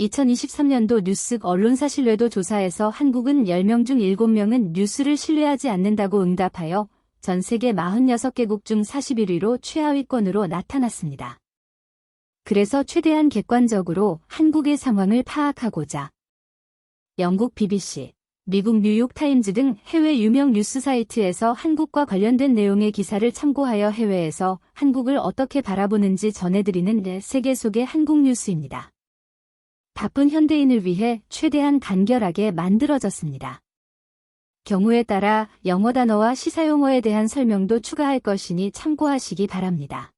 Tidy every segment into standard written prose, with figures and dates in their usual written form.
2023년도 뉴스 언론사 신뢰도 조사에서 한국은 10명 중 7명은 뉴스를 신뢰하지 않는다고 응답하여 전 세계 46개국 중 41위로 최하위권으로 나타났습니다. 그래서 최대한 객관적으로 한국의 상황을 파악하고자 영국 BBC, 미국 뉴욕타임즈 등 해외 유명 뉴스 사이트에서 한국과 관련된 내용의 기사를 참고하여 해외에서 한국을 어떻게 바라보는지 전해드리는 세계 속의 한국 뉴스입니다. 바쁜 현대인을 위해 최대한 간결하게 만들어졌습니다. 경우에 따라 영어 단어와 시사용어에 대한 설명도 추가할 것이니 참고하시기 바랍니다.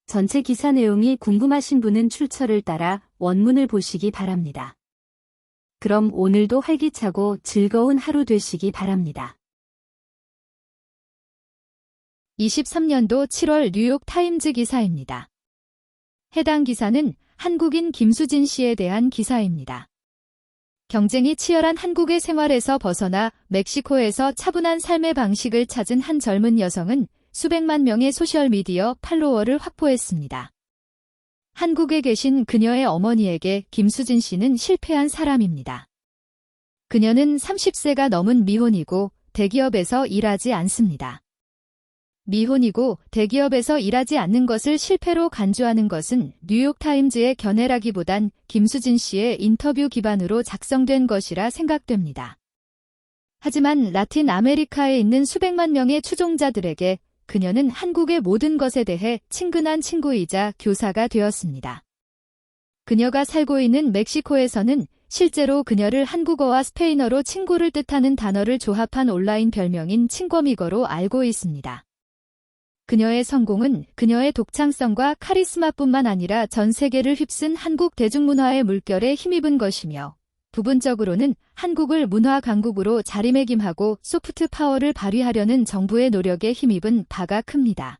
전체 기사 내용이 궁금하신 분은 출처를 따라 원문을 보시기 바랍니다. 그럼 오늘도 활기차고 즐거운 하루 되시기 바랍니다. 23년도 7월 뉴욕 타임즈 기사입니다. 해당 기사는 한국인 김수진 씨에 대한 기사입니다. 경쟁이 치열한 한국의 생활에서 벗어나 멕시코에서 차분한 삶의 방식을 찾은 한 젊은 여성은 수백만 명의 소셜미디어 팔로워를 확보했습니다. 한국에 계신 그녀의 어머니에게 김수진 씨는 실패한 사람입니다. 그녀는 30세가 넘은 미혼이고 대기업에서 일하지 않습니다. 미혼이고 대기업에서 일하지 않는 것을 실패로 간주하는 것은 뉴욕타임즈의 견해라기보단 김수진 씨의 인터뷰 기반으로 작성된 것이라 생각됩니다. 하지만 라틴 아메리카에 있는 수백만 명의 추종자들에게 그녀는 한국의 모든 것에 대해 친근한 친구이자 교사가 되었습니다. 그녀가 살고 있는 멕시코에서는 실제로 그녀를 한국어와 스페인어로 친구를 뜻하는 단어를 조합한 온라인 별명인 친구미거로 알고 있습니다. 그녀의 성공은 그녀의 독창성과 카리스마뿐만 아니라 전 세계를 휩쓴 한국 대중문화의 물결에 힘입은 것이며 부분적으로는 한국을 문화 강국으로 자리매김하고 소프트 파워를 발휘하려는 정부의 노력에 힘입은 바가 큽니다.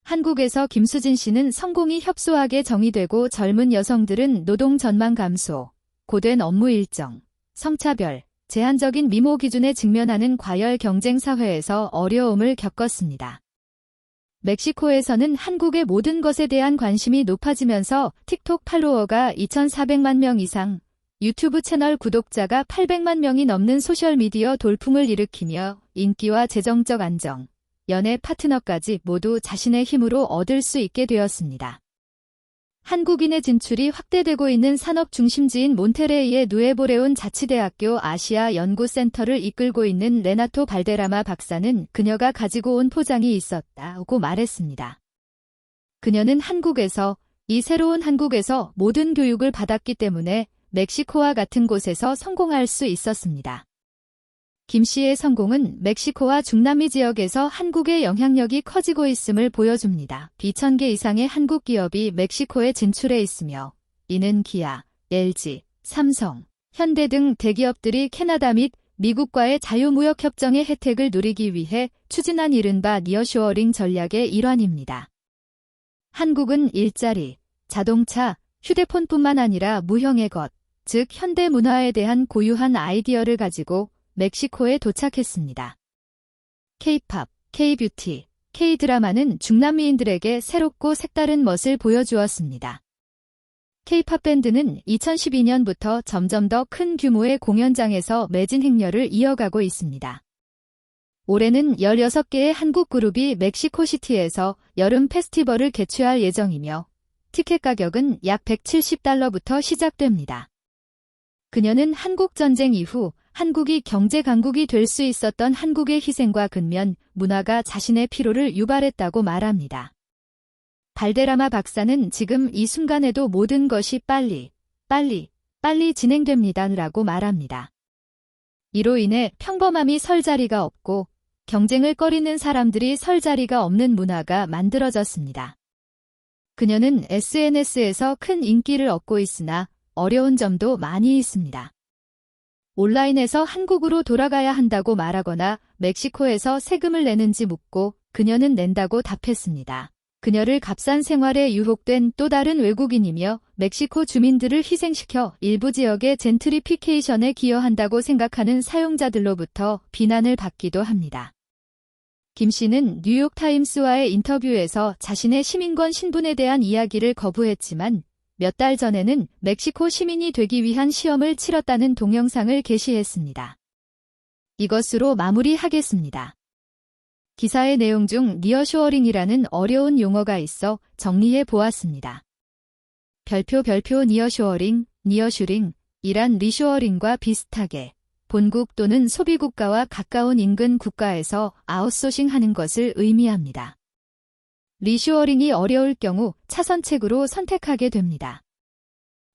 한국에서 김수진 씨는 성공이 협소하게 정의되고 젊은 여성들은 노동 전망 감소, 고된 업무 일정, 성차별, 제한적인 미모 기준에 직면하는 과열 경쟁 사회에서 어려움을 겪었습니다. 멕시코에서는 한국의 모든 것에 대한 관심이 높아지면서 틱톡 팔로워가 2,400만 명 이상, 유튜브 채널 구독자가 800만 명이 넘는 소셜미디어 돌풍을 일으키며 인기와 재정적 안정, 연애 파트너까지 모두 자신의 힘으로 얻을 수 있게 되었습니다. 한국인의 진출이 확대되고 있는 산업 중심지인 몬테레이의 누에보레온 자치대학교 아시아 연구센터를 이끌고 있는 레나토 발데라마 박사는 그녀가 가지고 온 포장이 있었다고 말했습니다. 그녀는 한국에서, 이 새로운 한국에서 모든 교육을 받았기 때문에 멕시코와 같은 곳에서 성공할 수 있었습니다. 김 씨의 성공은 멕시코와 중남미 지역에서 한국의 영향력이 커지고 있음을 보여줍니다. 2,000개 이상의 한국 기업이 멕시코에 진출해 있으며 이는 기아, LG, 삼성, 현대 등 대기업들이 캐나다 및 미국과의 자유무역협정의 혜택을 누리기 위해 추진한 이른바 니어쇼어링 전략의 일환입니다. 한국은 일자리, 자동차, 휴대폰뿐만 아니라 무형의 것, 즉 현대 문화에 대한 고유한 아이디어를 가지고 멕시코에 도착했습니다. K-팝, K-뷰티, K-드라마는 중남미인들에게 새롭고 색다른 멋을 보여주었습니다. K-팝 밴드는 2012년부터 점점 더 큰 규모의 공연장에서 매진 행렬을 이어가고 있습니다. 올해는 16개의 한국 그룹이 멕시코시티에서 여름 페스티벌을 개최할 예정이며 티켓 가격은 약 $170부터 시작됩니다. 그녀는 한국전쟁 이후 한국이 경제 강국이 될 수 있었던 한국의 희생과 근면, 문화가 자신의 피로를 유발했다고 말합니다. 발데라마 박사는 지금 이 순간에도 모든 것이 빨리 진행됩니다라고 말합니다. 이로 인해 평범함이 설 자리가 없고 경쟁을 꺼리는 사람들이 설 자리가 없는 문화가 만들어졌습니다. 그녀는 SNS에서 큰 인기를 얻고 있으나 어려운 점도 많이 있습니다. 온라인에서 한국으로 돌아가야 한다고 말하거나 멕시코에서 세금을 내는지 묻고 그녀는 낸다고 답했습니다. 그녀를 값싼 생활에 유혹된 또 다른 외국인이며 멕시코 주민들을 희생시켜 일부 지역의 젠트리피케이션에 기여한다고 생각하는 사용자들로부터 비난을 받기도 합니다. 김 씨는 뉴욕타임스와의 인터뷰에서 자신의 시민권 신분에 대한 이야기를 거부했지만 몇 달 전에는 멕시코 시민이 되기 위한 시험을 치렀다는 동영상을 게시했습니다. 이것으로 마무리하겠습니다. 기사의 내용 중 니어쇼어링이라는 어려운 용어가 있어 정리해 보았습니다. 별표 니어쇼어링, 니어슈링, 이란 리쇼어링과 비슷하게 본국 또는 소비국가와 가까운 인근 국가에서 아웃소싱하는 것을 의미합니다. 리쇼어링이 어려울 경우 차선책으로 선택하게 됩니다.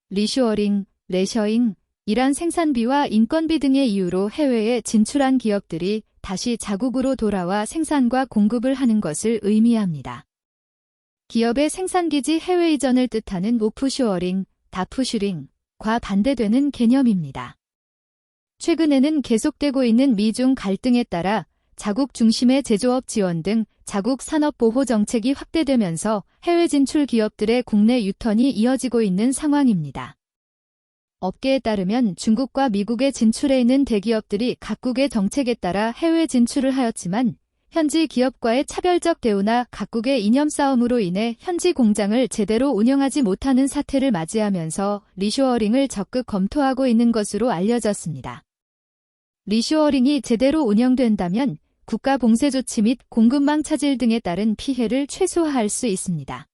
리쇼어링, 레셔잉, 이란 생산비와 인건비 등의 이유로 해외에 진출한 기업들이 다시 자국으로 돌아와 생산과 공급을 하는 것을 의미합니다. 기업의 생산기지 해외 이전을 뜻하는 오프쇼어링, 다프슈링과 반대되는 개념입니다. 최근에는 계속되고 있는 미중 갈등에 따라 자국 중심의 제조업 지원 등 자국 산업 보호 정책이 확대되면서 해외 진출 기업들의 국내 유턴이 이어지고 있는 상황입니다. 업계에 따르면 중국과 미국에 진출해 있는 대기업들이 각국의 정책에 따라 해외 진출을 하였지만 현지 기업과의 차별적 대우나 각국의 이념 싸움으로 인해 현지 공장을 제대로 운영하지 못하는 사태를 맞이하면서 리쇼어링을 적극 검토하고 있는 것으로 알려졌습니다. 리쇼어링이 제대로 운영된다면 국가 봉쇄 조치 및 공급망 차질 등에 따른 피해를 최소화할 수 있습니다.